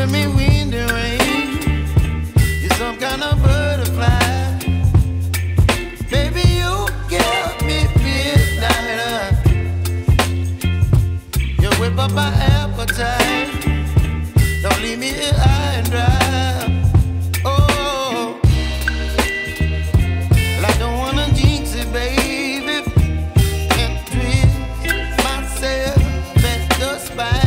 giving me wind and rain. You're some kind of butterfly. Baby, you give me midnight. You whip up my appetite. Don't leave me here high and dry. Oh, well, I don't wanna jinx it, baby, and twist myself at the spine.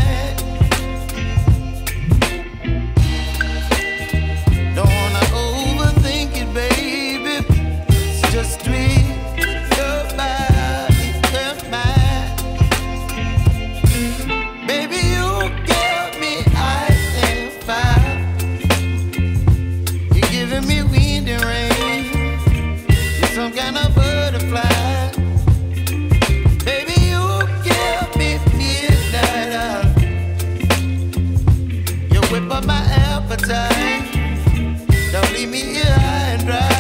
Don't wanna overthink it, baby. It's just twist your body and mine. Baby, you give me ice and fire. You're giving me wind and rain. You're some kind of butterfly. Baby, you give me midnight. You whip up my appetite. Don't leave me here high and dry.